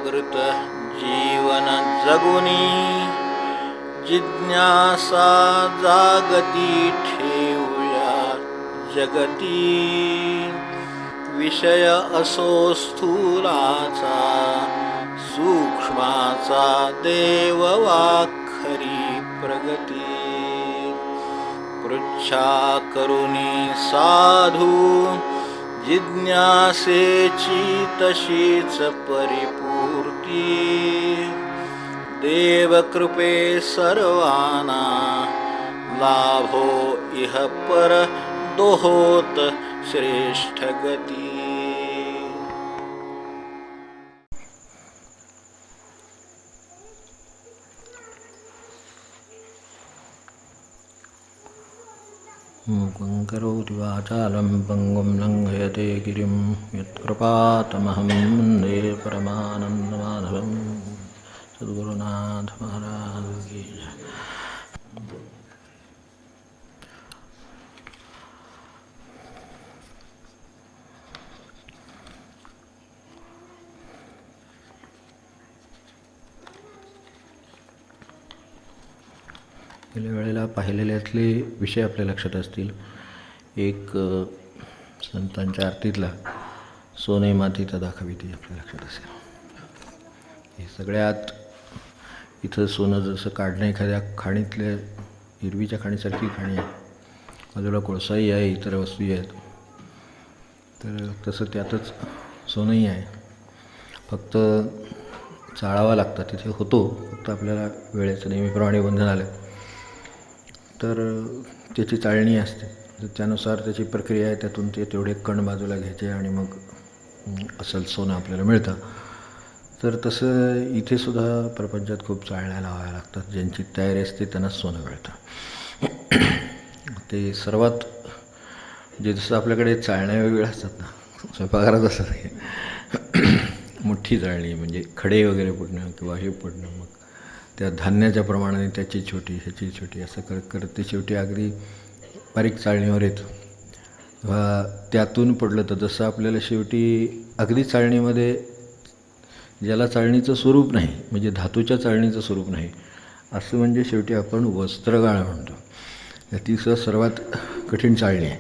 जागृत जीवन जगुनी जिज्ञासा जागती ठेवूया जगती विषय असो स्थूलाचा सूक्ष्माचा देव वाखरी प्रगती पृच्छा करुनी साधू जिज्ञासेची तशीच परिपूर्ती देवकृपे सर्वांना लाभो इह पर दोहोत श्रेष्ठ गती. मूकं करोति वाचालं पङ्गुं लङ्घयते गिरिं यत्कृपातमहं वन्दे परमानन्दमाधवं सद्गुरुनाथ महाराज की जय. गेल्या वेळेला पाहिलेल्यातले विषय आपल्या लक्षात असतील. एक संतांच्या आरतीतला सोने मातीचा दाखविते आपल्या लक्षात असेल. हे सगळ्यात इथं सोनं जसं काढणं एखाद्या खाणीतल्या हिरवीच्या खाणीसारखी खाणी आहे, बाजूला कोळसाही आहे, इतर वस्तूही आहेत, तर तसं त्यातच सोनंही आहे. फक्त चाळावा लागतं, तिथे होतो, फक्त आपल्याला वेळेचं नेहमीप्रमाणे बंधन आलं तर त्याची चाळणी असते, तर त्यानुसार त्याची प्रक्रिया आहे. त्यातून ते तेवढे कण बाजूला घ्यायचे आणि मग असल सोनं आपल्याला मिळतं. तर तसं इथे सुद्धा प्रपंचात खूप चाळण्या लावाव्या लागतात. ज्यांची तयारी असते त्यांनाच सोनं मिळतं. ते सर्वात जे जसं आपल्याकडे चाळण्या वेगवेगळ्या असतात ना, स्वयंपाकघरात असतात, मोठी चाळणी म्हणजे खडे वगैरे पडणं किंवा हे पडणं, मग त्या धान्याच्या प्रमाणाने त्याची छोटी ह्याची छोटी असं करत करत ते शेवटी अगदी बारीक चाळणीवर येतं. त्यातून पडलं तर जसं आपल्याला शेवटी अगदी चाळणीमध्ये ज्याला चाळणीचं स्वरूप नाही, म्हणजे धातूच्या चाळणीचं स्वरूप नाही, असं म्हणजे शेवटी आपण वस्त्रगाळ म्हणतो. ती सर्वात कठीण चाळणी आहे.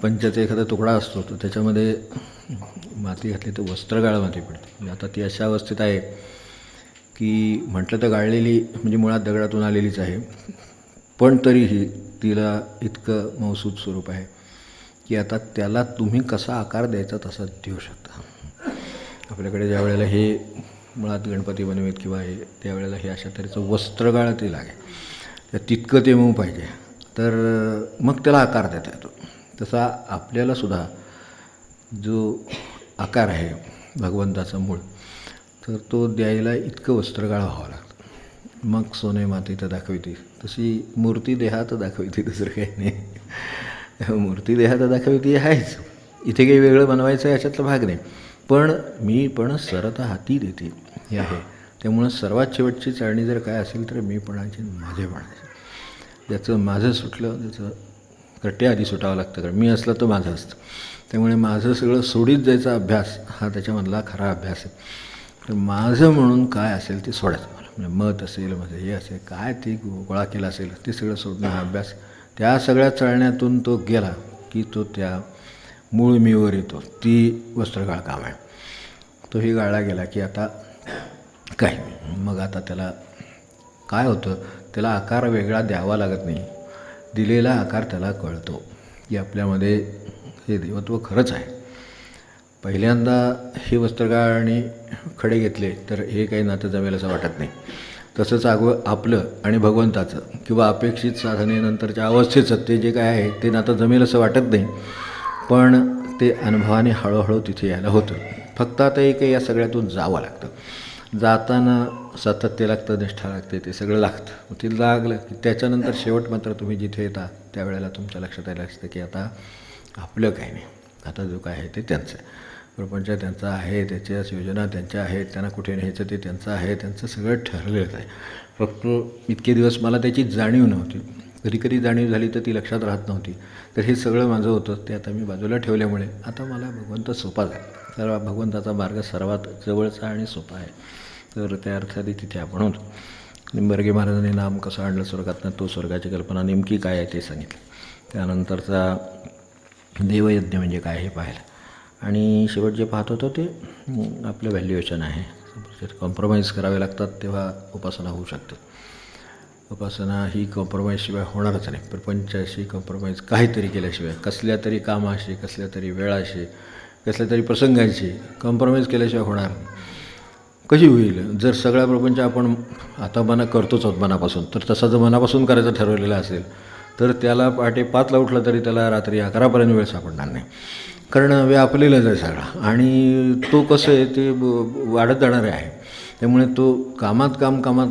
पंचाचा एखादा तुकडा असतो तर त्याच्यामध्ये माती घातली तर वस्त्रगाळ माती पडते. आता ती अशा अवस्थेत आहे की म्हटलं तर गाळलेली म्हणजे मुळात दगडातून आलेलीच आहे, पण तरीही तिला इतकं मौसूद स्वरूप आहे की आता त्याला तुम्ही कसा आकार द्यायचा तसा देऊ शकता. आपल्याकडे ज्या वेळेला हे मुळात गणपती बनवीत किंवा हे त्यावेळेला हे अशा तऱ्हेचं वस्त्रगाळ ते लागेल, तर तितकं ते मऊ पाहिजे, तर मग त्याला आकार देता येतो. तसा आपल्यालासुद्धा जो आकार आहे भगवंताचा मूळ, तर तो द्यायला इतकं वस्त्रगाळ व्हावं लागतं. मग सोने माती तर दाखविते, तशी मूर्ती देहात दाखविते, दुसरं काही नाही. मूर्ती देहात दाखविते आहेच, इथे काही वेगळं बनवायचं आहे याच्यातला भाग नाही, पण सरता हाती देते हे आहे. त्यामुळं सर्वात शेवटची चाळणी जर काय असेल तर मीपणाची माझेपणाची. ज्याचं माझं सुटलं त्याचं कट्टे आधी सुटावं लागतं, कारण मी असलं तर माझं असतं. त्यामुळे माझं सगळं सोडीत जायचा अभ्यास हा त्याच्यामधला खरा अभ्यास आहे. तर माझं म्हणून काय असेल ते सोडायचं मला, म्हणजे मत असेल, माझं हे असेल, काय ते गोळा केला असेल ते सगळं सोडणं हा अभ्यास. त्या सगळ्या चाळण्यातून तो गेला की तो त्या मूळ मीवर येतो. ती वस्त्रगाळ काम आहे. तो ही गाळला गेला की आता काय, मग आता त्याला काय होतं, त्याला आकार वेगळा द्यावा लागत नाही, दिलेला आकार त्याला कळतो की आपल्यामध्ये हे देवत्व खरंच आहे. पहिल्यांदा हे वस्त्रगाळ आणि खडे घेतले तर हे काही नातं जमेल असं वाटत नाही. तसंच आपलं आणि भगवंताचं किंवा अपेक्षित साधनेनंतरच्या अवस्थेचं ते जे काय आहे ते नातं जमेल असं वाटत नाही, पण ते अनुभवाने हळूहळू तिथे यायला होतं. फक्त आता एक या सगळ्यातून जावं लागतं. जाताना सातत्य लागतं, निष्ठा लागते, ते सगळं लागतं. ते लागलं की त्याच्यानंतर शेवट मात्र तुम्ही जिथे येता त्यावेळेला तुमच्या लक्षात यायला असतं की आता आपलं काही नाही, आता जो काय आहे ते त्यांचं आहे. प्रपंच त्यांचा आहे, त्याच्याच योजना त्यांच्या आहेत, त्यांना कुठे न्यायचं ते त्यांचं आहे, त्यांचं सगळं ठरलेलं आहे. फक्त इतके दिवस मला त्याची जाणीव नव्हती. कधी कधी जाणीव झाली तर ती लक्षात राहत नव्हती. तर हे सगळं माझं होतं ते आता मी बाजूला ठेवल्यामुळे आता मला भगवंत सोपा झाला. सर्व भगवंताचा मार्ग सर्वात जवळचा आणि सोपा आहे. तर त्या अर्थाने तिथे आपण होतो. निंबर्गे महाराजांनी नाम कसं आणलं स्वर्गातनं, तो स्वर्गाची कल्पना नेमकी काय आहे ते सांगितलं. त्यानंतरचा देवयज्ञ म्हणजे काय हे पाहिलं. आणि शेवट जे पाहत होतो ते आपलं व्हॅल्युएशन आहे. कॉम्प्रोमाइज करावे लागतात तेव्हा उपासना होऊ शकते. उपासना ही कॉम्प्रोमाइजशिवाय होणारच नाही. प्रपंचाशी कॉम्प्रोमाइज काहीतरी केल्याशिवाय, कसल्या तरी कामाशी, कसल्या तरी वेळाशी, कसल्या तरी प्रसंगांशी कॉम्प्रोमाइज केल्याशिवाय होणार कशी होईल. जर सगळा प्रपंच आपण आता करतोच आहोत मनापासून, तर तसा जर मनापासून करायचं ठरवलेलं असेल तर त्याला पहाटे 5ला उठलं तरी त्याला रात्री 11पर्यंत वेळ सापडणार नाही. कारण व्यापलेलाच आहे सगळा. आणि तो कसं आहे ते वाढत जाणार आहे. त्यामुळे तो कामात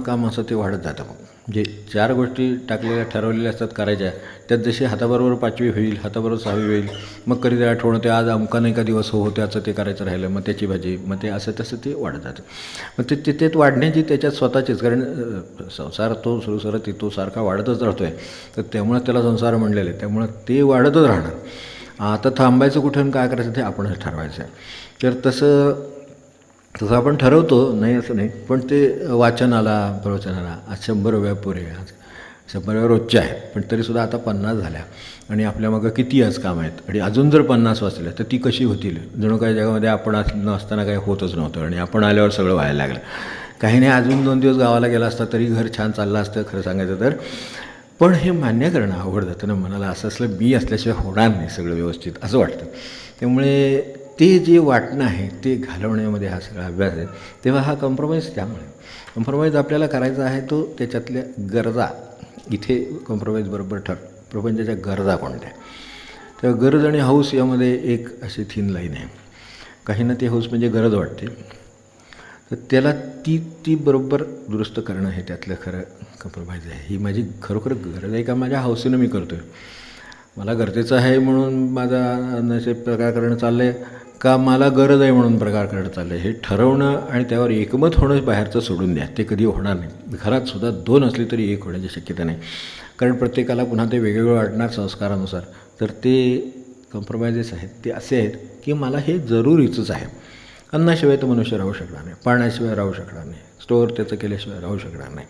काम असं ते वाढत जातं. मग जे 4 गोष्टी टाकलेल्या ठरवलेल्या असतात करायच्या, त्यात जशी हाताबरोबर 5वी होईल, हाताबरोबर 6वी होईल, मग कधी आठवणं ते आज अमका एका दिवस हो त्याचं ते करायचं राहिलं, मग त्याची भाजी, मग ते असं तसं ते वाढत जातं. मग ते तिथे वाढण्याची त्याच्यात स्वतःचीच, कारण संसार तो सुरूसरत तो सारखा वाढतच राहतो आहे. तर त्यामुळे त्याला संसार म्हणलेलं आहे. त्यामुळं ते वाढतच राहणार. आता थांबायचं कुठून काय करायचं ते आपणच ठरवायचं आहे. तर तसं आपण ठरवतो, नाही असं नाही, पण ते वाचनाला प्रवचनाला आज 100 वेळा पुरे, आज 100 वेळा रोजच्या आहेत, पण तरीसुद्धा आता 50 झाल्या. आणि आपल्या मागं किती आज काम आहेत. आणि अजून जर 50 वाचल्या तर ती कशी होतील. जणू काही जगामध्ये आपण नसताना काही होतच नव्हतं आणि आपण आल्यावर सगळं व्हायला लागलं. काही नाही, अजून 2 दिवस गावाला गेला असता तरी घर छान चाललं असतं खरं सांगायचं तर. पण हे मान्य करणं अवघड जातं ना मनाला. असं असलं मी असल्याशिवाय होणार नाही सगळं व्यवस्थित असं वाटतं. त्यामुळे ते जे वाटणं आहे ते घालवण्यामध्ये हा सगळा अभ्यास आहे. तेव्हा हा कॉम्प्रोमाइज, त्यामुळे कॉम्प्रोमाइज आपल्याला करायचा आहे तो त्याच्यातल्या गरजा. इथे कॉम्प्रोमाइज बरोबर प्रपंचाच्या गरजा कोणत्या. तर गरज आणि हौस यामध्ये एक अशी थिन लाईन आहे. काहींना ती हौस म्हणजे गरज वाटते, तर त्याला ती बरोबर दुरुस्त करणं हे त्यातलं खरं कॉम्प्रोमाइज आहे. ही माझी खरोखर गरज आहे का माझ्या हौसेनं मी करतो आहे. मला गरजेचं आहे म्हणून माझा नसे प्रकार करणं चाललं आहे का मला गरज आहे म्हणून प्रकार करणं चाललं आहे, हे ठरवणं आणि त्यावर एकमत होणं बाहेरचं सोडून द्या. ते कधी होणार नाही. घरातसुद्धा 2 असली तरी एक होण्याची शक्यता नाही. कारण प्रत्येकाला पुन्हा ते वेगवेगळं वाटणार संस्कारानुसार. तर ते कॉम्प्रोमाइजेस आहेत ते असे आहेत की मला हे जरुरीचंच आहे. अन्नाशिवाय तर मनुष्य राहू शकणार नाही, पाण्याशिवाय राहू शकणार नाही, स्टोअर त्याचं केल्याशिवाय राहू शकणार नाही,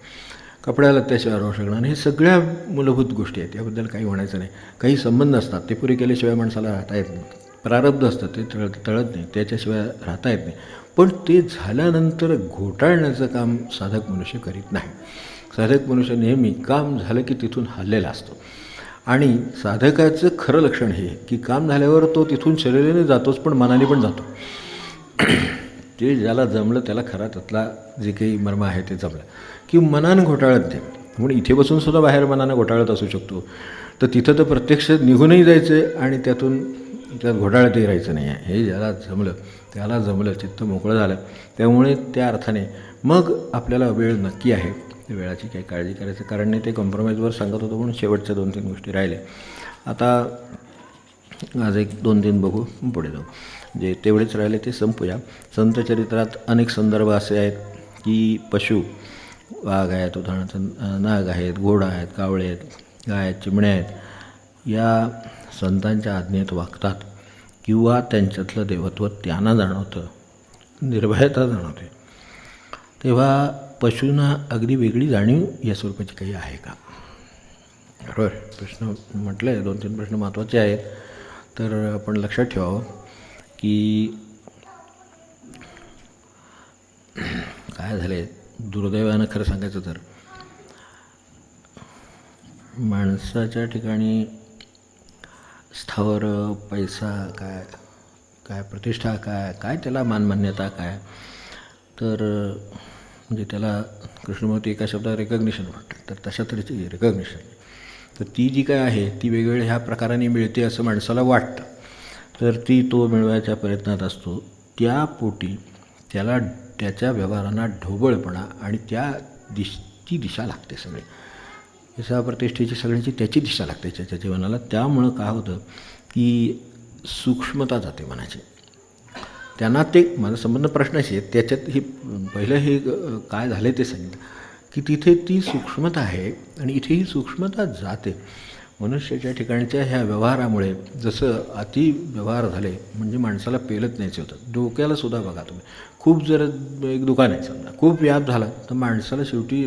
कपड्या लत्त्याशिवाय राहू शकणार नाही. हे सगळ्या मूलभूत गोष्टी आहेत. याबद्दल काही म्हणायचं नाही. काही संबंध असतात ते पुरे केल्याशिवाय माणसाला राहता येत नाही. प्रारब्ध असतं ते टळत नाही, त्याच्याशिवाय राहता येत नाही. पण ते झाल्यानंतर घोटाळण्याचं काम साधक मनुष्य करीत नाही. साधक मनुष्य नेहमी काम झालं की तिथून हललेला असतो. आणि साधकाचं खरं लक्षण हे की काम झाल्यावर तो तिथून शरीराने जातोच पण मनाने पण जातो. ते ज्याला जमलं त्याला खरा त्यातला जे काही मर्म आहे ते जमलं की मनानं घोटाळत नाही. म्हणून इथे बसूनसुद्धा बाहेर मनानं घोटाळत असू शकतो. तर तिथं तर प्रत्यक्ष निघूनही जायचं आणि त्यात घोटाळतही राहायचं नाही आहे. हे ज्याला जमलं त्याला जमलं, चित्त मोकळं झालं. त्यामुळे त्या अर्थाने मग आपल्याला वेळ नक्की आहे. वेळाची काही काळजी करायचं कारण नाही. ते कॉम्प्रोमाइजवर सांगत होतो म्हणून शेवटच्या 2-3 गोष्टी राहिल्या. आता आज 1-2-3 बघू, पुढे जाऊ. जे तेवढेच राहिले ते संपूया. संत चरित्रात अनेक संदर्भ असे आहेत की पशु, वाघ आहेत, उदाहरणार्थ नाग आहेत, घोडा आहेत, कावळे आहेत, गाय आहेत, चिमण्या आहेत, या संतांच्या आज्ञेत वागतात किंवा त्यांच्यातलं देवत्व त्यांना जाणवतं, निर्भयता जाणवते. तेव्हा पशूंना अगदी वेगळी जाणीव या स्वरूपाची काही आहे का. बरोबर प्रश्न म्हटलं आहे. 2-3 प्रश्न महत्त्वाचे आहेत. तर आपण लक्षात ठेवावं की काय झाले, दुर्दैवानं खरं सांगायचं तर माणसाच्या ठिकाणी स्थावर पैसा काय प्रतिष्ठा काय त्याला मानमान्यता काय, तर म्हणजे त्याला कृष्णमूर्ती एका शब्दात रेकग्निशन म्हणतात. तर तशा तऱ्हेची रेकग्निशन, तर ती जी काय आहे ती वेगवेगळ्या ह्या प्रकाराने मिळते असं माणसाला वाटतं. तर ती तो मिळवायच्या प्रयत्नात असतो. त्या पोटी त्याला त्याच्या व्यवहारांना ढोबळपणा आणि ती दिशा लागते. सगळे पैसा प्रतिष्ठेची सगळ्यांची त्याची दिशा लागते त्याच्या जीवनाला. त्यामुळं काय होतं की सूक्ष्मता जाते मनाची. त्यांना ते माझा संबंध प्रश्नाशी आहे. त्याच्यात ही पहिलं हे काय झालं ते सांगितलं की तिथे ती सूक्ष्मता आहे आणि इथे ही सूक्ष्मता जाते. मनुष्याच्या ठिकाणच्या ह्या व्यवहारामुळे जसं अति व्यवहार झाले म्हणजे माणसाला पेलत न्यायचे होतं. डोक्याला सुद्धा बघा तुम्ही, खूप जर एक दुकान आहे समजा, खूप व्याप झाला तर माणसाला शेवटी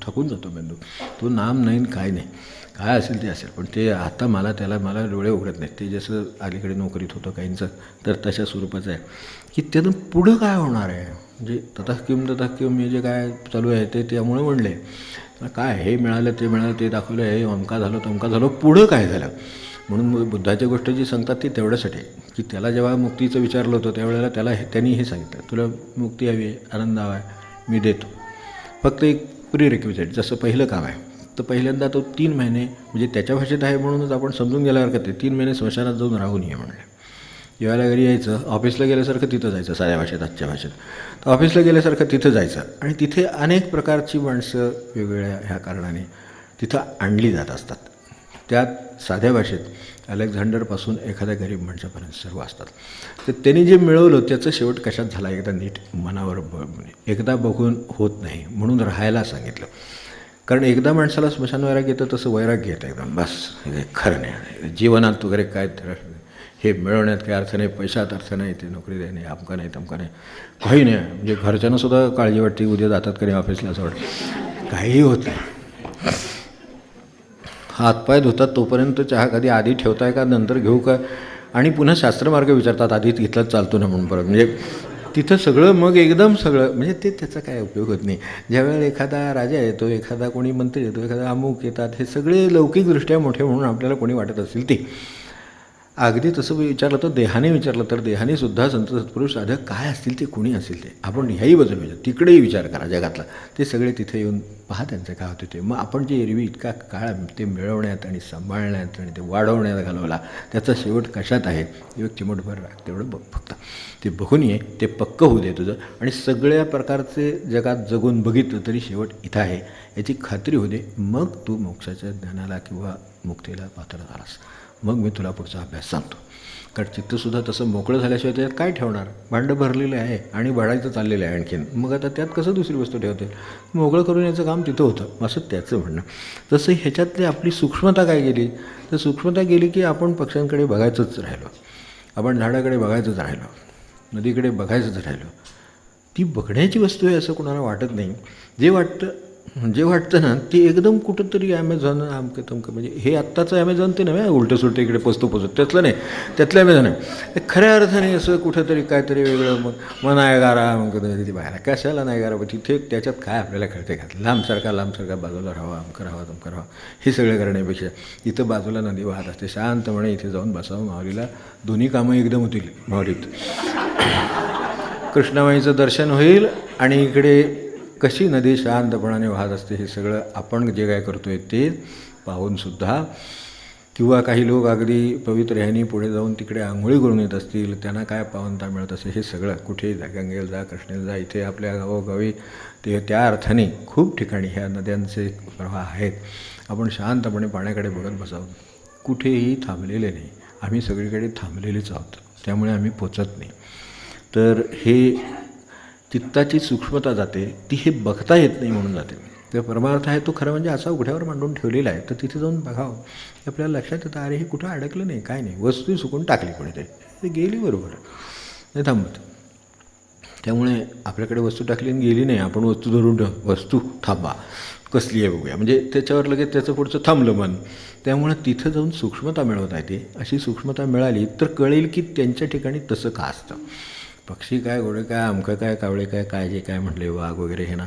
थकून जातो मेंदू. तो नाम नाही काय नाही, काय असेल ते असेल, पण ते आता मला डोळे उघडत नाहीत. ते जसं अलीकडे नोकरीत होतं काहींचं तर तशा स्वरूपाचं आहे की त्यातून पुढं काय होणार आहे. म्हणजे तथाकिम हे जे काय चालू आहे ते त्यामुळे म्हणले काय हे मिळालं ते मिळालं ते दाखवलं, हे अमका झालं तमका झालं, पुढं काय झालं. म्हणून बुद्धाच्या गोष्ट जी सांगतात ती तेवढ्यासाठी की त्याला जेव्हा मुक्तीचं विचारलं होतं त्यावेळेला त्यांनी हे सांगितलं, तुला मुक्ती हवी आहे, आनंद हवा आहे, मी देतो, फक्त एक प्रिरिक्विजिट. जसं पहिलं काम आहे तर पहिल्यांदा तो 3 महिने म्हणजे त्याच्या भाषेत आहे म्हणूनच आपण समजून गेल्यावर का ते 3 महिने स्मशानात जाऊन राहून ये म्हणले. जेवायला घरी यायचं, ऑफिसला गेल्यासारखं तिथं जायचं, साध्या भाषेत आजच्या भाषेत तर ऑफिसला गेल्यासारखं तिथं जायचं आणि तिथे अनेक प्रकारची माणसं वेगवेगळ्या ह्या कारणाने तिथं आणली जात असतात. त्यात साध्या भाषेत अलेक्झांडरपासून एखाद्या गरीब माणसापर्यंत सर्व असतात. तर त्यांनी जे मिळवलं त्याचं शेवट कशात झाला एकदा नीट मनावर एकदा बघून होत नाही म्हणून राहायला सांगितलं. कारण एकदा माणसाला स्मशान वैराग्य येतं तसं वैराग्य येतं एकदम, बस हे खरं नाही, जीवनात वगैरे काय हे मिळवण्यात काही अर्थ नाही, पैशात अर्थ नाही, ते नोकरी देणे अमका नाही तमका नाही, काही नाही. म्हणजे घरच्यांना सुद्धा काळजी वाटते उद्या जातात का नाही ऑफिसला असं वाटतं, काहीही होत नाही. हातपाय धुतात तोपर्यंत चहा कधी आधी ठेवताय का नंतर घेऊ का, आणि पुन्हा शास्त्रमार्ग विचारतात आधीच घेतलंच चालतो ना म्हणून परत. म्हणजे तिथं सगळं मग एकदम सगळं म्हणजे ते त्याचा काय उपयोग होत नाही. ज्यावेळेला एखादा राजा येतो, एखादा कोणी मंत्री येतो, एखादा अमुक येतात, हे सगळे लौकिकदृष्ट्या मोठे म्हणून आपल्याला कोणी वाटत असतील ते. अगदी तसं विचारलं तर देहाने विचारलं तर देहानेसुद्धा संत सत्पुरुष साधक काय असतील ते कोणी असेल ते आपण ह्याही बाजूला विचार तिकडेही विचार करा जगातला, ते सगळे तिथे येऊन पहा त्यांचं काय होते ते. मग आपण जे एरवी इतका काळ ते मिळवण्यात आणि सांभाळण्यात आणि ते वाढवण्यात घालवला त्याचा शेवट कशात आहे एक चिमटभर राग तेवढं बघ फक्त. ते बघून ये, ते पक्क होऊ दे तुझं, आणि सगळ्या प्रकारचे जगात जगून बघितलं तरी शेवट इथं आहे याची खात्री होऊ दे. मग तू मोक्षाच्या ज्ञानाला किंवा मुक्तीला पात्र झालास, मग मी तुला पुढचा अभ्यास सांगतो. कारण चित्तसुद्धा तसं मोकळं झाल्याशिवाय त्यात काय ठेवणार, भांडं भरलेलं आहे आणि वाढायचं चाललेलं आहे आणखीन, मग आता त्यात कसं दुसरी वस्तू ठेवते. मोकळं करून याचं काम तिथं होतं असं त्याचं म्हणणं. तसं ह्याच्यातली आपली सूक्ष्मता काय गेली तर सूक्ष्मता गेली की आपण पक्ष्यांकडे बघायचंच राहिलो, आपण झाडाकडे बघायचंच राहिलो, नदीकडे बघायचंच राहिलो. ती बघण्याची वस्तू आहे असं कोणाला वाटत नाही. जे वाटतं ना ते एकदम कुठंतरी ॲमेझॉन अमकं तमकं, म्हणजे हे आत्ताचं ॲमेझॉन ते नव्हे उलटं सुलटं इकडे पोचतो त्यातलं नाही, त्यातलं ॲमेझॉन आहे खऱ्या अर्थाने असं कुठंतरी काहीतरी वेगळं. मग नायगारा मग तिथे बाहेर कशाला नायगारा, तिथे त्याच्यात काय आपल्याला कळते का, लांबसारखा बाजूला राहावा, अमकं राहावा तमकं राहावा, हे सगळं करण्यापेक्षा इथं बाजूला नदी वाहत असते शांतपणे इथे जाऊन बसावं, माऊलीला दोन्ही कामं एकदम होतील माऊलीत, कृष्णामाईचं दर्शन होईल आणि इकडे कशी नदी शांतपणाने वाहत असते हे सगळं आपण जे काय करतो आहे ते पाहूनसुद्धा. किंवा काही लोक अगदी पवित्र ह्यानी पुढे जाऊन तिकडे आंघोळी करून येत असतील, त्यांना काय पावनता मिळत असेल हे सगळं, कुठेही जा, गंगेला जा, कृष्णेला जा, इथे आपल्या गावोगावी ते त्या अर्थाने खूप ठिकाणी ह्या नद्यांचे प्रवाह आहेत. आपण शांतपणे पाण्याकडे बघत बसावं, कुठेही थांबलेले नाही, आम्ही सगळीकडे थांबलेलेच आहोत, त्यामुळे आम्ही पोचत नाही. तर हे चित्ताची सूक्ष्मता जाते, ती हे बघता येत नाही म्हणून जाते. तर परमार्थ आहे तो खरं म्हणजे असा उघड्यावर मांडून ठेवलेला आहे, तर तिथे जाऊन बघावं आपल्याला लक्षात येतं अरे हे कुठं अडकलं नाही, काय नाही, वस्तू सुकून टाकली कोणीतरी, ते गेली बरोबर नाही थांबत. त्यामुळे आपल्याकडे वस्तू टाकली आणि गेली नाही, आपण वस्तू धरून वस्तू थांबा कसली आहे बघूया, म्हणजे त्याच्यावर लगेच त्याचं पुढचं थांबलं मन. त्यामुळे तिथं जाऊन सूक्ष्मता मिळवता येते. अशी सूक्ष्मता मिळाली तर कळेल की त्यांच्या ठिकाणी तसं का असतं. पक्षी काय, घोडे काय, अमकं काय, कावळे काय, काय जे काय म्हटले वाघ वगैरे हे ना,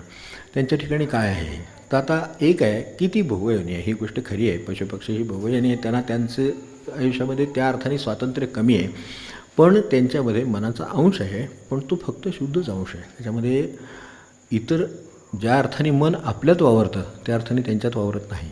त्यांच्या ठिकाणी काय आहे. तर आता एक आहे की ती भोगवयानी आहे, ही गोष्ट खरी आहे, पशुपक्षी ही भोगवयानी आहे, त्यांना त्यांचं आयुष्यामध्ये त्या अर्थाने स्वातंत्र्य कमी आहे, पण त्यांच्यामध्ये मनाचा अंश आहे, पण तो फक्त शुद्धच अंश आहे. त्याच्यामध्ये इतर ज्या अर्थाने मन आपल्यात वावरतं त्या अर्थाने त्यांच्यात वावरत नाही.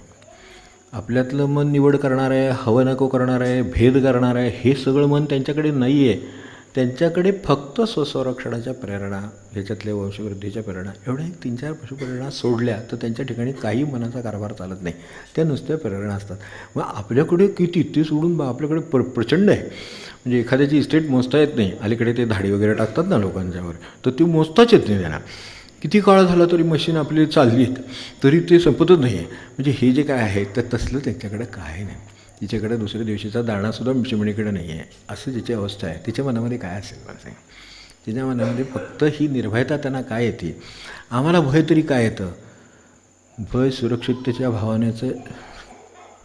आपल्यातलं मन निवड करणार आहे, हवं नको करणार आहे, भेद करणार आहे, हे सगळं मन त्यांच्याकडे नाही आहे. त्यांच्याकडे फक्त स्वसंरक्षणाच्या प्रेरणा, ह्याच्यातल्या वंशवृद्धीच्या प्रेरणा, एवढ्या 3-4 पशुप्रेरणा सोडल्या तर त्यांच्या ठिकाणी काही मनाचा कारभार चालत नाही, त्या नुसत्या प्रेरणा असतात. मग आपल्याकडे किती ते सोडून आपल्याकडे प्रचंड आहे. म्हणजे एखाद्याची इस्टेट मोजता येत नाही, अलीकडे ते धाडी वगैरे टाकतात ना लोकांच्यावर, तर ती मोजताच येत नाही त्यांना. किती काळ झाला तरी मशीन आपली चालली तरी ते संपतच नाही आहे. म्हणजे हे जे काय आहे तर तसलं त्यांच्याकडे काय नाही. तिच्याकडे दुसऱ्या दिवशीचा दाणासुद्धा चिमणीकडे नाही आहे, असं जिची अवस्था आहे. तिच्या मनामध्ये काय असेल मला सांग. तिच्या मनामध्ये फक्त ही निर्भयता त्यांना काय येते. आम्हाला भय तरी काय येतं. भय सुरक्षिततेच्या भावनेचं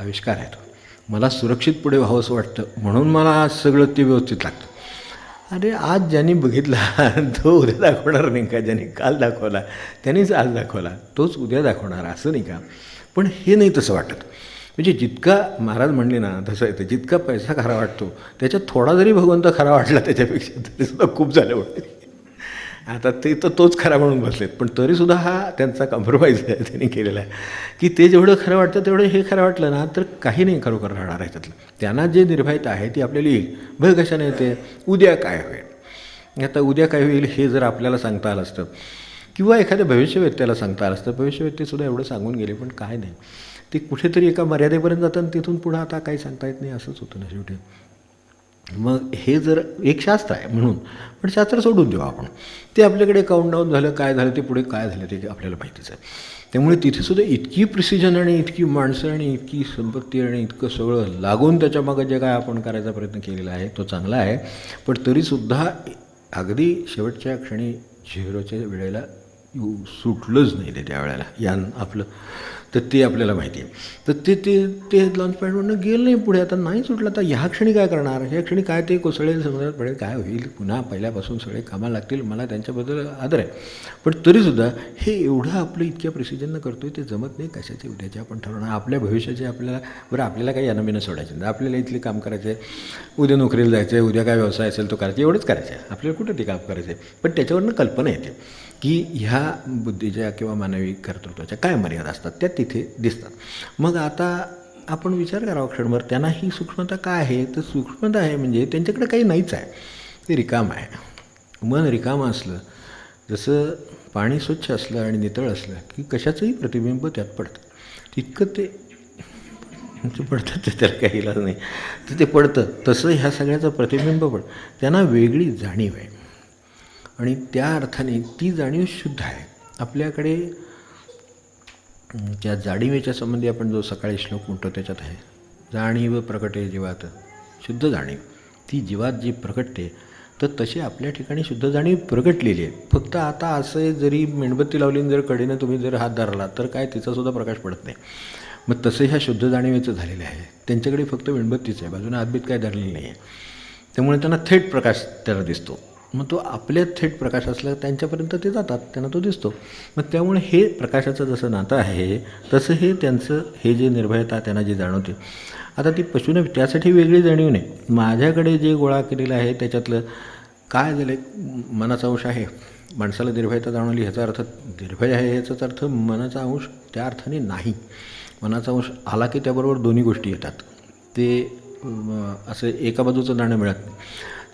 आविष्कार आहे तो. मला सुरक्षित पुढे व्हावंसं वाटतं म्हणून मला आज सगळं ते व्यवस्थित लागतं. अरे आज ज्यांनी बघितला तो उद्या दाखवणार नाही का. ज्यांनी काल दाखवला त्यांनीच आज दाखवला, तोच उद्या दाखवणार असं नाही का. पण हे नाही तसं वाटत. म्हणजे जितका महाराज म्हणले ना तसं येतं, जितका पैसा खरा वाटतो त्याच्यात थोडा जरी भगवंत खरा वाटला त्याच्यापेक्षा तरीसुद्धा खूप झालं वाटते. आता ते तर तोच खरा म्हणून बसलेत, पण तरीसुद्धा हा त्यांचा कॉम्प्रोमाइज आहे त्यांनी केलेला आहे की ते जेवढं खरं वाटतं तेवढं हे खरं वाटलं ना तर काही नाही खरोखर राहणार आहे त्यातलं. त्यांना जे निर्भयता आहे ती आपल्याला येईल. भय कशाने येते. उद्या काय होईल. आता उद्या काय होईल हे जर आपल्याला सांगता आलं असतं किंवा एखाद्या भविष्यवेत्त्याला सांगता आलं असतं. भविष्यवेत्तेसुद्धा एवढं सांगून गेले पण काय नाही, ते कुठेतरी एका मर्यादेपर्यंत जातं आणि तिथून पुढं आता काही सांगता येत नाही. असंच होतं ना शेवटी. मग हे जर एक शास्त्र आहे म्हणून, पण शास्त्र सोडून देऊ आपण. ते आपल्याकडे काउंटडाऊन झालं, काय झालं ते पुढे काय झालं ते आपल्याला माहितीच आहे. त्यामुळे तिथेसुद्धा इतकी प्रिसिजन आणि इतकी माणसं आणि इतकी संपत्ती आणि इतकं सगळं लागून त्याच्यामागं जे काय आपण करायचा प्रयत्न केलेला आहे तो चांगला आहे. पण तरीसुद्धा अगदी शेवटच्या क्षणी झिरोच्या वेळेला सुटलंच नाही ते त्यावेळेला यान आपलं. तर ते आपल्याला माहिती आहे. तर ते ते ते लॉन्च पॅडवरनं गेलं नाही पुढे. आता नाही सुटलं. आता ह्या क्षणी काय करणार. ह्या क्षणी काय ते कोसळेल समुद्रात पडेल काय होईल. पुन्हा पहिल्यापासून सगळे कामाला लागतील. मला त्यांच्याबद्दल आदर आहे. पण तरीसुद्धा हे एवढं आपलं इतक्या प्रिसिजननं करतो आहे ते जमत नाही. कशाचे उद्याचे आपण ठरवणार. आपल्या भविष्याचे आपल्याला बरं आपल्याला काही यानं सोडायचं नाही. आपल्याला इथले काम करायचं आहे, उद्या नोकरीला जायचं आहे, उद्या काय व्यवसाय असेल तो करायचा, एवढंच करायचं आहे आपल्याला. कुठं ते काम करायचं आहे. पण त्याच्यावरनं कल्पना येते की ह्या बुद्धीच्या किंवा मानवी कर्तृत्वाच्या काय मर्यादा असतात त्या तिथे दिसतात. मग आता आपण विचार करावा क्षणभर त्यांना ही सूक्ष्मता काय आहे. तर सूक्ष्मता आहे म्हणजे त्यांच्याकडे काही नाहीच आहे. ते रिकाम आहे. मन रिकामं असलं, जसं पाणी स्वच्छ असलं आणि नितळ असलं की कशाचंही प्रतिबिंब त्यात पडतं. तितकं ते पडतं ते त्याला काही इलाज नाही. तर ते पडतं तसं ह्या सगळ्याचं प्रतिबिंब पडतं. त्यांना वेगळी जाणीव आहे आणि त्या अर्थाने ती जाणीव शुद्ध आहे. आपल्याकडे त्या जाणीवेच्या संबंधी आपण जो सकाळी श्लोक म्हणतो त्याच्यात आहे, जाणीव प्रकटे जीवात शुद्ध जाणीव. ती जीवात जी प्रकटते तर तशी आपल्या ठिकाणी शुद्ध जाणीव प्रगटलेली आहे. फक्त आता असं जरी मेणबत्ती लावली जर कडेनं तुम्ही जर हात धरला तर काय तिचासुद्धा प्रकाश पडत नाही. मग तसं ह्या शुद्ध जाणीवेचं झालेलं आहे. त्यांच्याकडे फक्त मेणबत्तीच आहे, बाजूने हातबीत काय धरलेलं नाही आहे. त्यामुळे त्यांना थेट प्रकाश त्याला दिसतो. मग तो आपल्यात थेट प्रकाश असला त्यांच्यापर्यंत ते जातात, त्यांना तो दिसतो. मग त्यामुळे हे प्रकाशाचं जसं नातं आहे तसं हे त्यांचं हे जे निर्भयता त्यांना जी जाणवते. आता ती पशुने त्यासाठी वेगळी जाणीव नाही. माझ्याकडे जे गोळा केलेलं आहे त्याच्यातलं काय झालं, मनाचा अंश आहे. माणसाला निर्भयता जाणवली ह्याचा अर्थ निर्भय आहे ह्याचाच अर्थ मनाचा अंश त्या अर्थाने नाही. मनाचा अंश आला की त्याबरोबर दोन्ही गोष्टी येतात. ते असं एका बाजूचं नाणं मिळत नाही.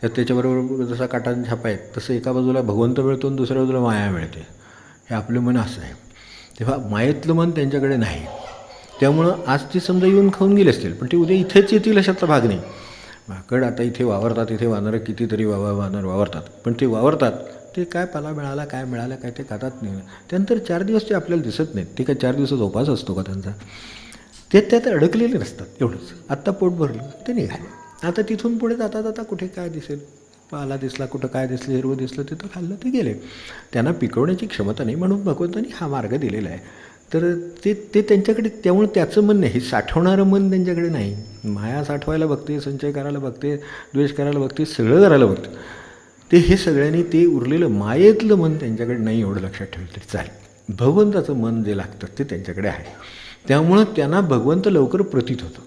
तर त्याच्याबरोबर जसा काटाचा छापा आहे तसं एका बाजूला भगवंत मिळतो आणि दुसऱ्या बाजूला माया मिळते. हे आपलं मन असं आहे. तेव्हा मायेतलं मन त्यांच्याकडे नाही. त्यामुळं आज ती समजा येऊन खाऊन गेले असतील पण ते उद्या इथेच येतील अशातला भाग नाही. माकड आता इथे वावरतात, इथे वानरं कितीतरी वानर वावरतात, पण ते वावरतात ते काय पाला मिळाला काय मिळालं काय ते खातात नाही. त्यानंतर 4 दिवस ते आपल्याला दिसत नाहीत. ते काय 4 दिवसाचा उपास असतो का त्यांचा. ते त्यात अडकलेले नसतात. एवढंच. आत्ता पोट भरलं ते निघाले. आता तिथून पुढे जाता जाता कुठे काय दिसेल, पाला दिसला, कुठं काय दिसलं, हिरवं दिसलं तिथं खाल्लं ते गेले. त्यांना पिकवण्याची क्षमता नाही म्हणून भगवंतांनी हा मार्ग दिलेला आहे. तर ते त्यांच्याकडे, त्यामुळे त्याचं मन नाही, हे साठवणारं मन त्यांच्याकडे नाही. माया साठवायला बघते, संचय करायला बघते, द्वेष करायला बघते, सगळं करायला बघते. ते हे सगळ्यांनी ते उरलेलं मायेतलं मन त्यांच्याकडे नाही एवढं लक्षात ठेवलं तरी चालेल. भगवंताचं मन जे लागतं ते त्यांच्याकडे आहे. त्यामुळं त्यांना भगवंत लवकर प्रतीत होतो.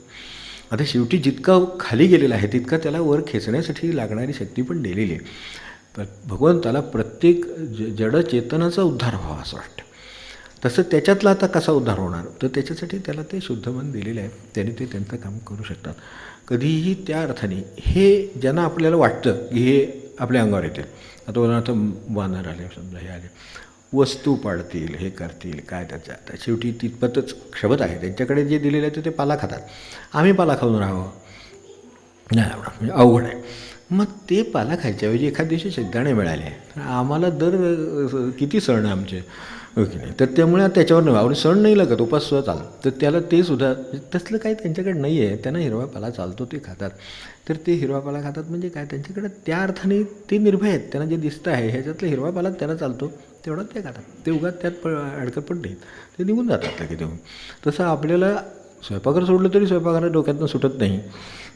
आता शेवटी जितका खाली गेलेला आहे तितका त्याला वर खेचण्यासाठी लागणारी शक्ती पण दिलेली आहे. पण भगवंताला प्रत्येक जडचेतनाचा उद्धार व्हावा असं वाटतं. तसं त्याच्यातला आता कसा उद्धार होणार, तर त्याच्यासाठी त्याला ते शुद्ध मन दिलेलं आहे. त्याने ते त्यांचं काम करू शकतात. कधीही त्या अर्थाने हे ज्यांना आपल्याला वाटतं की हे आपल्या अंगावर येतील. आता उदाहरणार्थ वानर आले, समजा हे आले, वस्तू पाडतील, हे करतील, काय त्याच्या आता शेवटी तितपतच क्षमता आहे. त्यांच्याकडे जे दिलेलं आहे ते पाला खातात. आम्ही पाला खाऊन राहावं नाही एवढा म्हणजे अवघड आहे. मग ते पाला खायच्याऐवजी एखाद दिवशी शेंगदाणे मिळाले तर आम्हाला दर किती सण आमचे हो की नाही. तर त्यामुळे त्याच्यावर नाही आपण सण नाही लागत, उपास सुद्धा चालतं. तर त्याला ते सुद्धा तसलं काही त्यांच्याकडे नाही आहे. त्यांना हिरवा पाला चालतो ते खातात. तर ते हिरवा पाला खातात म्हणजे काय, त्यांच्याकडे त्या अर्थाने ते निर्भय आहेत. त्यांना जे दिसतं आहे ह्याच्यातलं हिरवा पाला त्यांना चालतो तेवढा ते खातात. ते उगाच त्यात अडकत पण नाहीत, ते निघून जातात लगेच देऊन. तसं आपल्याला स्वयंपाकर सोडलं तरी स्वयंपाकाला डोक्यातनं सुटत नाही.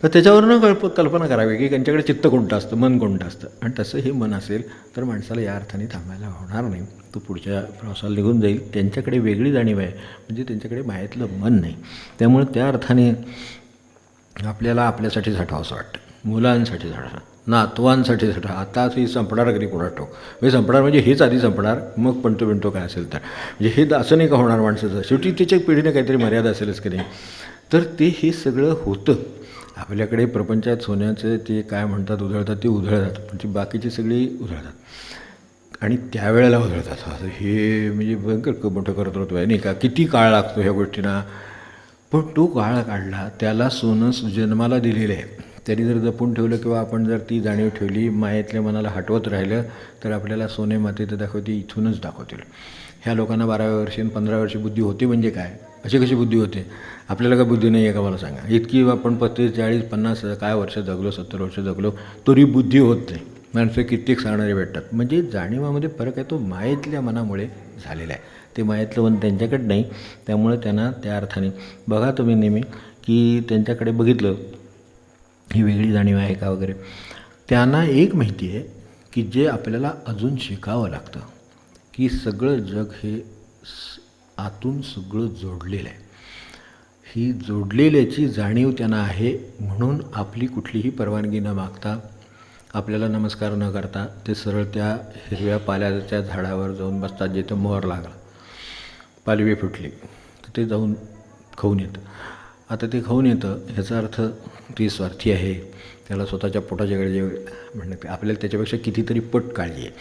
तर त्याच्यावरनं कल्पना करावी की त्यांच्याकडे चित्त कोणतं असतं, मन कोणतं असतं. आणि तसं हे मन असेल तर माणसाला या अर्थाने थांबायला होणार नाही. तो पुढच्या प्रवासाला निघून जाईल. त्यांच्याकडे वेगळी जाणीव आहे, म्हणजे त्यांच्याकडे मायातलं मन नाही. त्यामुळे त्या अर्थाने आपल्याला आपल्यासाठी झटावं असं वाटतं, मुलांसाठी झटा, नातवांसाठी झटा. आता ही संपणार कधी कोणा ठाऊक. म्हणजे संपणार म्हणजे हेच आधी संपणार, मग पंतो बिंतो काय असेल तर. म्हणजे हे असं नाही का होणार माणसाचं. शेवटी त्याच्या पिढीने काहीतरी मर्यादा असेलच की नाही. तर ते हे सगळं होतं आपल्याकडे. प्रपंचात सोन्याचं ते काय म्हणतात उधळतात, ते उधळतात, पण ती बाकीची सगळी उधळतात आणि त्यावेळेला उधळतात. असं हे म्हणजे भयंकर मोठं करत होतो आहे नाही का. किती काळ लागतो ह्या गोष्टींना. पण तो काळ काढला, त्याला सोनं जन्माला दिलेलं आहे. त्यांनी जर जपून ठेवलं किंवा आपण जर ती जाणीव ठेवली, मायेतल्या मनाला हटवत राहिलं तर आपल्याला सोने मातेचं दाखवते इथूनच दाखवतील. ह्या लोकांना 12व्या वर्षी आणि 15व्या वर्षी बुद्धी होती म्हणजे काय, अशी कशी बुद्धी होते. आपल्याला काय बुद्धी नाही आहे का मला सांगा. इतकी आपण 35, 40, 50 काय वर्ष जगलो, 70 वर्ष जगलो तरी बुद्धी होत नाही. माणसं कित्येक सांगणारे भेटतात. म्हणजे जाणीवामध्ये फरक आहे, तो मायेतल्या मनामुळे झालेला आहे. ते मायेतलं मन त्यांच्याकडे नाही. त्यामुळे त्यांना त्या अर्थाने बघा तुम्ही नेहमी की त्यांच्याकडे बघितलं ही वेगळी जाणीव आहे का वगैरे. त्यांना एक माहिती आहे की जे आपल्याला अजून शिकावं लागतं, की सगळं जग हे आतून सगळं जोडलेलं आहे. ही जोडलेल्याची जाणीव त्यांना आहे. म्हणून आपली कुठलीही परवानगी न मागता, आपल्याला नमस्कार न करता ते सरळ त्या हिरव्या पाल्याच्या झाडावर जाऊन बसतात जिथं मोहर लागला, पालवी फुटली तर ते जाऊन खाऊन येतं. आता ते खाऊन येतं ह्याचा अर्थ ती स्वार्थी आहे, त्याला स्वतःच्या पोटाच्याकडे जे म्हणणं आपल्याला त्याच्यापेक्षा कितीतरी पट काळजी आहे.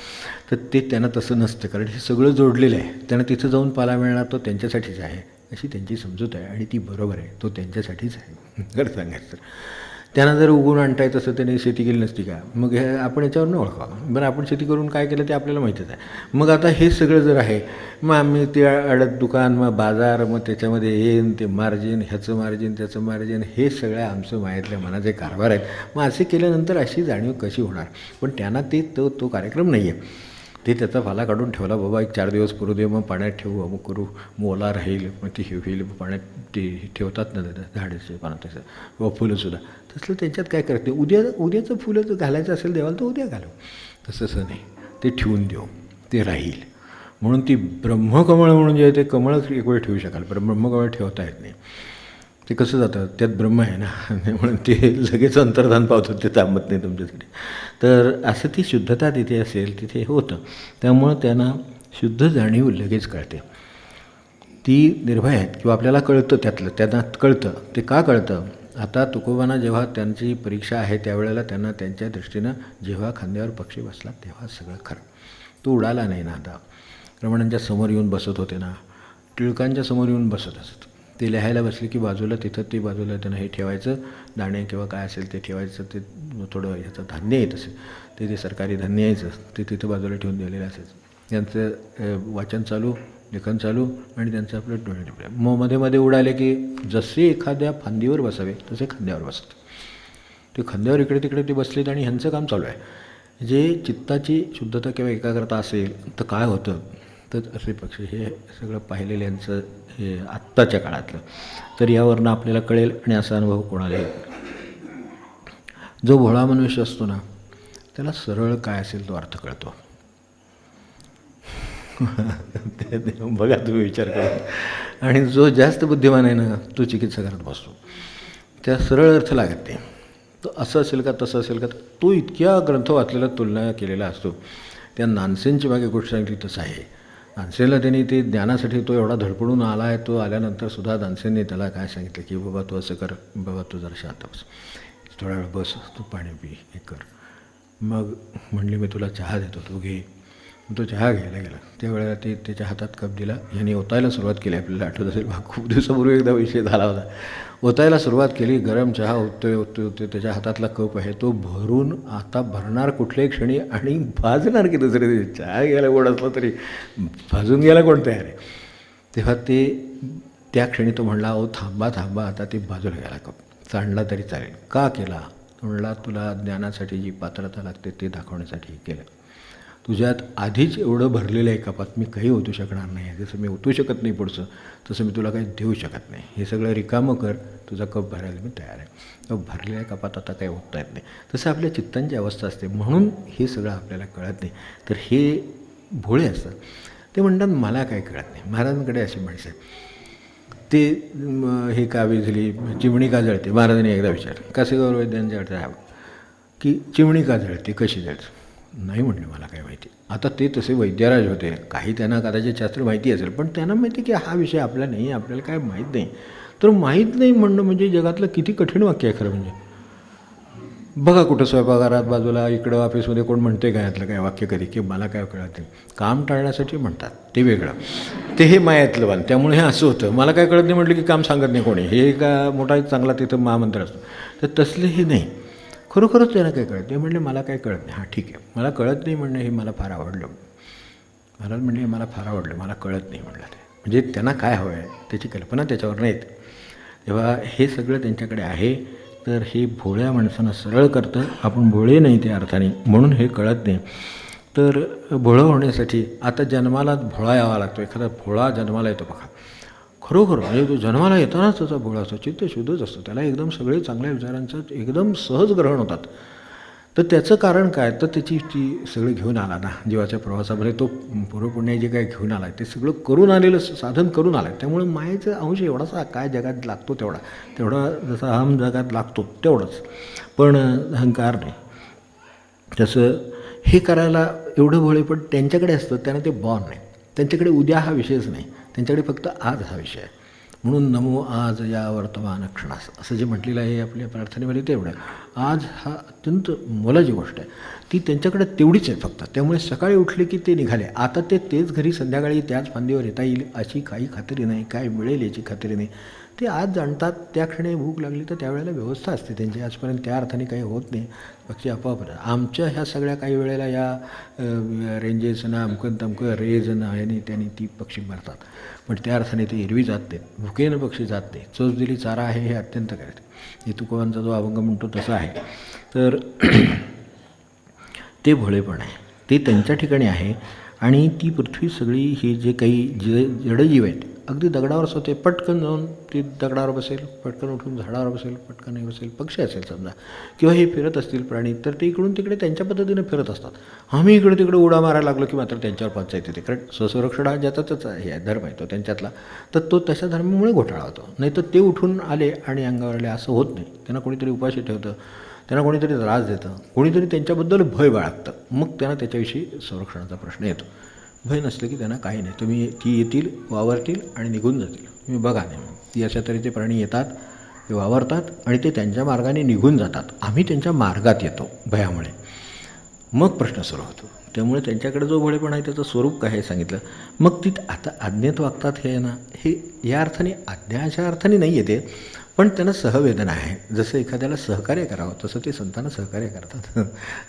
तर ते त्यांना तसं नसतं, कारण हे सगळं जोडलेलं आहे. त्यांना तिथं जाऊन पाला मिळणार तो त्यांच्यासाठीच आहे अशी त्यांची समजूत आहे. आणि ती बरोबर आहे, तो त्यांच्यासाठीच आहे खरं सांगायचं तर. त्यांना जर उगवून आणता येत असं त्याने शेती केली नसती का, मग हे आपण याच्यावर न ओळखावं. बरं आपण शेती करून काय केलं ते आपल्याला माहितीच आहे. मग आता हे सगळं जर आहे, मग आम्ही ते अडत दुकान, मग बाजार, मग त्याच्यामध्ये येईन ते मार्जिन, ह्याचं मार्जिन, त्याचं मार्जिन, हे सगळं आमचं मायातल्या मनाचे कारभार आहेत. मग असे केल्यानंतर अशी जाणीव कशी होणार. पण त्यांना ते तो कार्यक्रम नाही आहे. ते त्याचा फाला काढून ठेवला, बाबा एक 4 दिवस पुरू दे, मग पाण्यात ठेवू, अमुक करू, मग ओला राहील, मग ती हे होईल, पाण्यात ते ठेवतात ना झाडाचे पाण्यात तसं, व फुलंसुद्धा तसलं. त्यांच्यात काय करते, उद्याचं फुलं जर घालायचं असेल देवाला तर उद्या घालू, तसं नाही, ते ठेवून देऊ, ते राहील. म्हणून ती ब्रह्मकमळ म्हणून जे आहे ते कमळ एक वेळ ठेवू शकाल, पण ब्रह्मकमळ ठेवता येत नाही. ते कसं जातं, त्यात ब्रह्म आहे ना, म्हणून ते लगेच अंतर्धान पावतं, ते थांबत नाही तुमच्यासाठी. तर असं ती शुद्धता तिथे असेल तिथे होतं. त्यामुळं त्यांना शुद्ध जाणीव लगेच कळते. ती निर्भय आहेत किंवा आपल्याला कळतं त्यातलं, त्यांना कळतं. ते का कळतं, आता तुकोबांना जेव्हा त्यांची परीक्षा आहे त्यावेळेला त्यांना त्यांच्या दृष्टीनं जेव्हा खांद्यावर पक्षी बसला तेव्हा सगळं खरं. तो उडाला नाही ना. आता रमणांच्या समोर येऊन बसत होते ना, टिळकांच्या समोर येऊन बसत असत. ते लिहायला बसले की बाजूला तिथं ते बाजूला त्यांना हे ठेवायचं, दाणे किंवा काय असेल ते ठेवायचं. ते थोडं ह्याचं धान्य येत असेल ते सरकारी धान्य यायचं, ते तिथं बाजूला ठेवून दिलेलं असायचं. त्यांचं वाचन चालू, लेखन चालू आणि त्यांचं आपलं डोळे टिपले. मग मध्ये मध्ये उडाले की जसे एखाद्या फांदीवर बसावे तसे खांद्यावर बसत. ते खांद्यावर इकडे तिकडे ते बसलेत आणि ह्यांचं काम चालू आहे. जे चित्ताची शुद्धता किंवा एकाग्रता असेल तर काय होतं, तर असे पक्षी हे सगळं पाहिलेल्यांचं हे आत्ताच्या काळातलं. तर यावरनं आपल्याला कळेल. आणि असा अनुभव कोणाला जो भोळा मनुष्य असतो ना त्याला सरळ काय असेल तो अर्थ कळतो. बघा तुम्ही विचार करा. आणि जो जास्त बुद्धिमान आहे ना तो चिकित्सा करत बसतो, त्या सरळ अर्थ लागत नाही. तो असं असेल का तसं असेल का, तो इतक्या ग्रंथ वाचलेला तुलना केलेला असतो. त्या नानसेनची मागे गोष्ट सांगितली तसं आहे. नानसेनला त्यांनी ते ज्ञानासाठी तो एवढा धडपडून आला आहे. तो आल्यानंतर सुद्धा नानसेनने त्याला काय सांगितलं की बाबा तू असं कर, बाबा तू जरा शांत बस, थोडा वेळ बस, तू पाणी पी, हे कर. मग म्हणली मी तुला चहा देतो, तू घे. तो चहा घ्यायला गेला. त्यावेळेला ते त्याच्या हातात कप दिला. यांनी ओतायला सुरुवात केली. आपल्याला आठवत असेल खूप दिवसापूर्वी एकदा विषय झाला होता. ओतायला सुरुवात केली. गरम चहा ओततोय. त्याच्या हातातला कप आहे तो भरून आता भरणार कुठल्याही क्षणी आणि भाजणार की दुसऱ्या दिवशी. चहा घ्यायला गोड असला तरी भाजून घ्यायला कोण तयार आहे. तेव्हा त्या क्षणी तो म्हणला, अहो थांबा आता ते बाजूला घ्यायला कप. चांडला तरी चालेल. का केला? तो म्हणला, तुला ज्ञानासाठी जी पात्रता लागते ते दाखवण्यासाठी हे केलं. तुझ्यात आधीच एवढं भरलेलं आहे कपात, मी काही ओतू शकणार नाही. जसं मी ओतू शकत नाही पुढचं, तसं मी तुला काही देऊ शकत नाही. हे सगळं रिकामं कर, तुझा कप भरायला मी तयार आहे. भरलेल्या कपात आता काही ओतता येत नाही. तसं आपल्या चित्तांची अवस्था असते. म्हणून हे सगळं आपल्याला कळत नाही. तर हे भोळे असतात. ते म्हणतात मला काय कळत नाही. महाराजांकडे अशी माणसं आहे. ते हे का विझली, चिमणी का जळते. महाराजांनी एकदा विचारलं कासेगाव वैद्यांच्याकडे राहावं की चिमणी का जळते, कशी जळते. नाही म्हणले मला काय माहिती. आता ते तसे वैद्यराज होते. काही त्यांना कदाचित शास्त्र माहिती असेल, पण त्यांना माहिती की हा विषय आपला नाही, आपल्याला काय माहीत नाही. तर माहीत नाही म्हणणं म्हणजे जगातलं किती कठीण वाक्य आहे खरं म्हणजे. बघा कुठं स्वयंपाकघरात बाजूला इकडं ऑफिसमध्ये कोण म्हणते काय यातलं काय वाक्य कधी की मला काय कळत नाही. काम टाळण्यासाठी म्हणतात ते वेगळं, ते हे मायातलं वाल. त्यामुळे हे असं होतं, मला काय कळत नाही म्हटलं की काम सांगत नाही कोणी. हे का मोठा चांगला तिथं महामंत्र असतो. तर तसलं हे नाही. खरोखरच त्यांना काय कळत नाही. म्हणले मला काय कळत नाही. हां ठीक आहे, मला कळत नाही म्हणणं हे मला फार आवडलं. महाराज म्हणले मला फार आवडलं, मला कळत नाही म्हणलं. ते म्हणजे त्यांना काय हवं आहे त्याची कल्पना त्याच्यावर नाहीत. तेव्हा हे सगळं त्यांच्याकडे आहे. तर हे भोळ्या माणसांना सरळ करतं. आपण भोळे नाही त्या अर्थाने, म्हणून हे कळत नाही. तर भोळं होण्यासाठी आता जन्माला भोळा यावा लागतो. एखादा भोळा जन्माला येतो बघा, खरोखर म्हणजे तो जन्माला येतानाच त्याचा भोळा असतो, चित्त शुद्धच असतं. त्याला एकदम सगळे चांगल्या विचारांचं एकदम सहज ग्रहण होतात. तर त्याचं कारण काय, तर त्याची ती सगळं घेऊन आला ना जीवाच्या प्रवासामध्ये. तो पूर्वपुण्य जे काय घेऊन आला ते सगळं करून आलेलं, साधन करून आलं. त्यामुळे मायेचा अंश एवढासा काय जगात लागतो तेवढा जसा अहम जगात लागतो तेवढंच, पण अहंकार नाही. तसं हे करायला एवढं भोळे पण त्यांच्याकडे असतं. त्यांना ते बॉर्न नाही. त्यांच्याकडे उद्या हा विषयच नाही. त्यांच्याकडे फक्त आज हा विषय आहे. म्हणून नमो आज या वर्तमान क्षणास असं जे म्हटलेलं आहे आपल्या प्रार्थनेमध्ये तेवढं आहे. आज हा अत्यंत मोलाची गोष्ट आहे. ती त्यांच्याकडे तेवढीच आहे फक्त. त्यामुळे सकाळी उठले की ते निघाले. आता तेच घरी संध्याकाळी त्याच फांदीवर येता येईल अशी काही खात्री नाही, काय मिळेल याची खात्री नाही. ते आज जाणतात. त्या क्षणी भूक लागली तर त्यावेळेला व्यवस्था असते त्यांची. आजपर्यंत त्या अर्थाने काही होत नाही. पक्षी आपोआप आमच्या ह्या सगळ्या काही वेळेला या रेंजेसना अमकं तमकं रेजना याने त्यांनी ती पक्षी मरतात. पण त्या अर्थाने ते एरवी जात नाहीत. भुकेनं पक्षी जात नाही. चोच दिली चारा आहे हे अत्यंत करते. हे तुकोबांचा जो अभंग म्हणतो तसा आहे. तर ते भोळेपण आहे ते त्यांच्या ठिकाणी आहे. आणि ती पृथ्वी सगळी ही जे काही जडजीव आहेत अगदी दगडावर होते. पटकन जाऊन ती दगडावर बसेल, पटकन उठून झाडावर बसेल, पटकन नाही बसेल. पक्षी असेल समजा किंवा हे फिरत असतील प्राणी, तर ते इकडून तिकडे त्यांच्या पद्धतीने फिरत असतात. आम्ही इकडे तिकडे उडा मारायला लागलो की मात्र त्यांच्यावर पंचायत येते. कारण स्वसंरक्षण हा ज्याचा त्याचा हे आहे, धर्म आहे तो त्यांच्यातला. तर तो तशा धर्मामुळे घोटाळा होतो. नाही तर ते उठून आले आणि अंगावर आले असं होत नाही. त्यांना कोणीतरी उपाशी ठेवतं, त्यांना कोणीतरी त्रास देतं, कोणीतरी त्यांच्याबद्दल भय बाळगतं. मग त्यांना त्याच्याविषयी संरक्षणाचा प्रश्न येतो. भय नसलं की त्यांना काही नाही. ती येतील, वावरतील आणि निघून जातील. तुम्ही बघा नाही, ती अशा तऱ्हेचे प्राणी येतात, ते वावरतात आणि ते त्यांच्या मार्गाने निघून जातात. आम्ही त्यांच्या मार्गात येतो भयामुळे. मग प्रश्न सुरू होतो. त्यामुळे त्यांच्याकडे जो भोळेपणा आहे त्याचं स्वरूप काय हे सांगितलं. मग ती आता आज्ञेत वागतात हे ना, हे या अर्थाने आज्ञाच्या अर्थाने नाही येते, पण त्यांना सहवेदना आहे. जसं एखाद्याला सहकार्य करावं तसं ते संतांना सहकार्य करतात.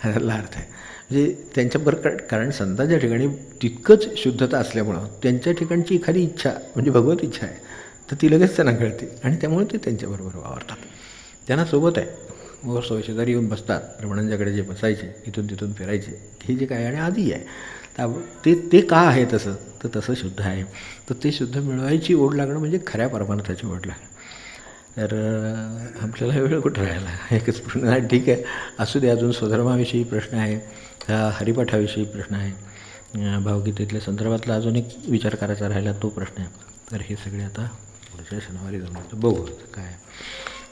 ह्याला अर्थ आहे. म्हणजे त्यांच्याबरोबर, कारण संतांच्या ठिकाणी तितकंच शुद्धता असल्यामुळं त्यांच्या ठिकाणची एखादी इच्छा म्हणजे भगवत इच्छा आहे तर ती लगेच त्यांना कळते आणि त्यामुळे ते त्यांच्याबरोबर वावरतात. त्यांना सोबत आहे. वर शेजारी येऊन बसतात. ब्राह्मणांच्याकडे जे बसायचे, इथून तिथून फिरायचे, हे जे काय आणि आधी आहे ते का आहे तसं, तर तसं शुद्ध आहे. तर ते शुद्ध मिळवायची ओढ लागणं म्हणजे खऱ्या परमार्थाची ओढ लागणं. तर आपल्याला वेळ कुठं राहिला, एकच प्रश्न आहे. ठीक आहे, असू दे. अजून स्वधर्माविषयी प्रश्न आहे, हरिपाठाविषयी प्रश्न आहे, भावगीतेतल्या संदर्भातला अजून एक विचार करायचा राहिला तो प्रश्न आहे. तर हे सगळे आता पुढच्या शनिवारी जाऊन बघू काय.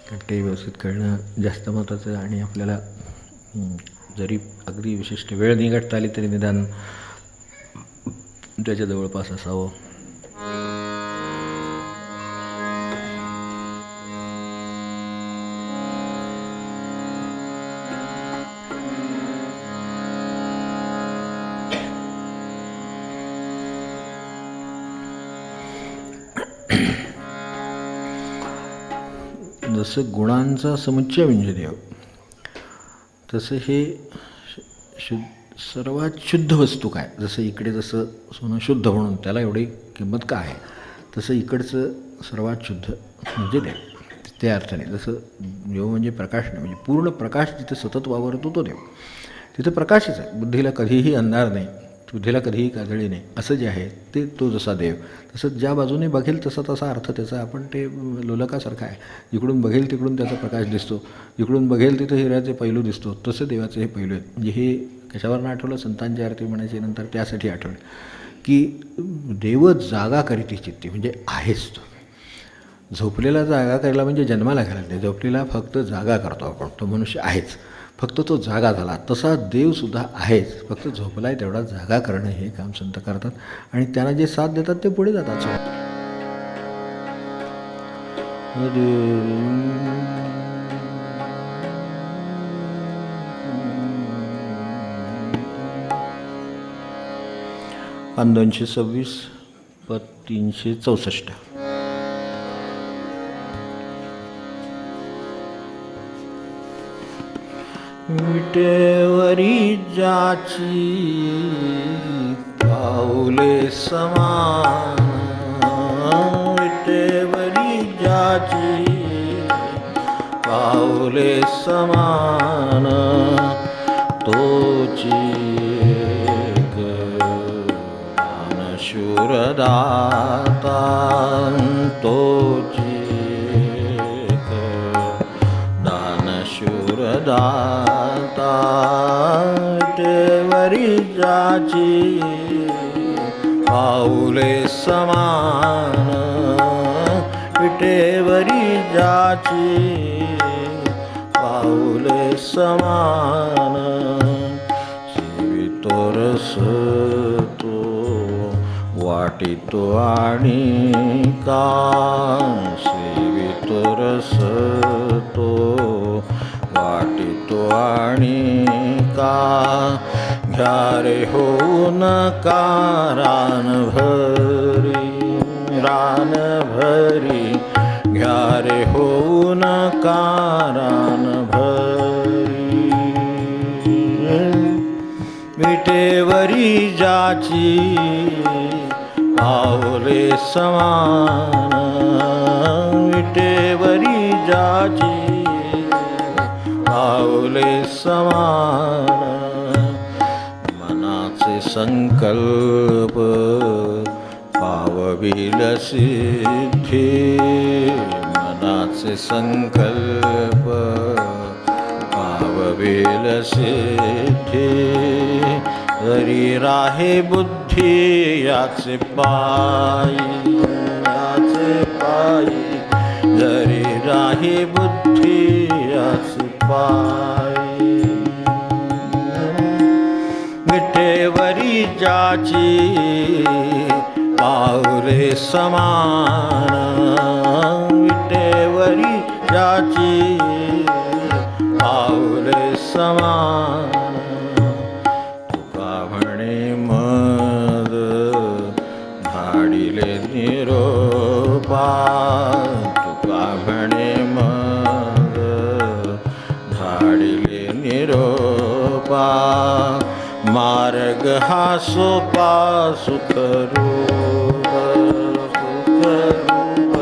कारण ते व्यवस्थित कळणं जास्त महत्त्वाचं. आणि आपल्याला जरी अगदी विशिष्ट वेळ निघटता आली तरी निदान त्याच्या जवळपास असावं. जसं गुणांचा समुच्चय म्हणजे देव, तसं हे सर्वात शुद्ध वस्तू काय, जसं इकडे जसं सोनं शुद्ध म्हणून त्याला एवढी किंमत का आहे, तसं इकडचं सर्वात शुद्ध म्हणजे देव. त्या अर्थाने जसं देव म्हणजे प्रकाश नाही, म्हणजे पूर्ण प्रकाश जिथे सतत वावरतो तो देव, तिथं प्रकाशच आहे. बुद्धीला कधीही अंधार नाही, बुद्धीला कधीही काजळी नाही, असं जे आहे ते तो जसा देव. तसं ज्या बाजूने बघेल तसा तसा अर्थ त्याचा. आपण ते लोलकासारखा आहे, जिकडून बघेल तिकडून त्याचा प्रकाश दिसतो, जिकडून बघेल तिथं हिऱ्याचे पैलू दिसतो. तसं देवाचे हे पैलू आहेत. म्हणजे हे कशावरनं आठवलं, संतांची आरती म्हणायची नंतर त्यासाठी आठवलं की देव जागा करीती चित्ती, म्हणजे आहेच तो. झोपलेला जागा करायला म्हणजे जन्माला घालत नाही, झोपलेला फक्त जागा करतो आपण, तो मनुष्य आहेच, फक्त तो जागा झाला. तसा देवसुद्धा आहेच, फक्त झोपलाय तेवढा जागा करणं हे काम संत करतात. आणि त्यांना जे साथ देतात ते पुढे जातात. पान 226 पद 364. विटेवरी ज्याची पाऊले समान, विटेवरी ज्याची पाऊले समान, तोची दानशूरदाता, तोची दानशूरदाता. विटेवरी ज्याची पाऊले समान, विटेवरी ज्याची पाऊले समान, सेवितो रस तो वाटितो आणि का, सेवितो रस तो वाटितो आणि का. घ्या रे होऊन का रान भरी, रान भरी, घ्या रे होऊन का रान भरी. विटेवरी ज्याची पाऊले समान, विटेवरी ज्याची पाऊले समान. मनाचे संकल्प पावविल सिद्धी, मनाचे संकल्प पावविल सिद्धी. जरी राहे बुद्धी याचे पायी, याचे पायी, जरी राहे बुद्धी याचे पायी. विटेवरी ज्याची पाऊले समान, विटेवरी ज्याची पाऊले समान. तुका म्हणे मद धाडिले निरोपा, तुका म्हणे मद धाडिले निरोपा. मार्ग हा सोपा सुखरूप, सुखरूप,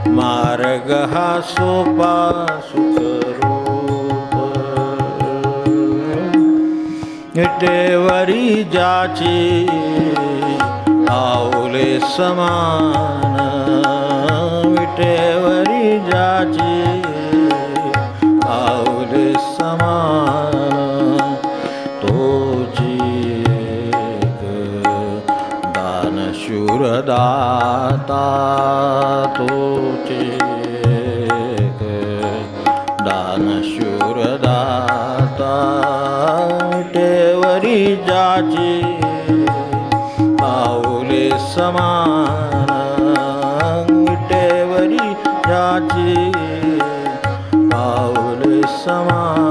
मार्ग हा सोपा सुखरूप. विटेवरी ज्याची पाऊले समान, विटेवरी ज्याची पाऊले समान. तोची दानशूरदाता, तोची दानशूरदाता. विटेवरी ज्याची पाऊले समान, विटेवरी ज्याची पाऊले समान.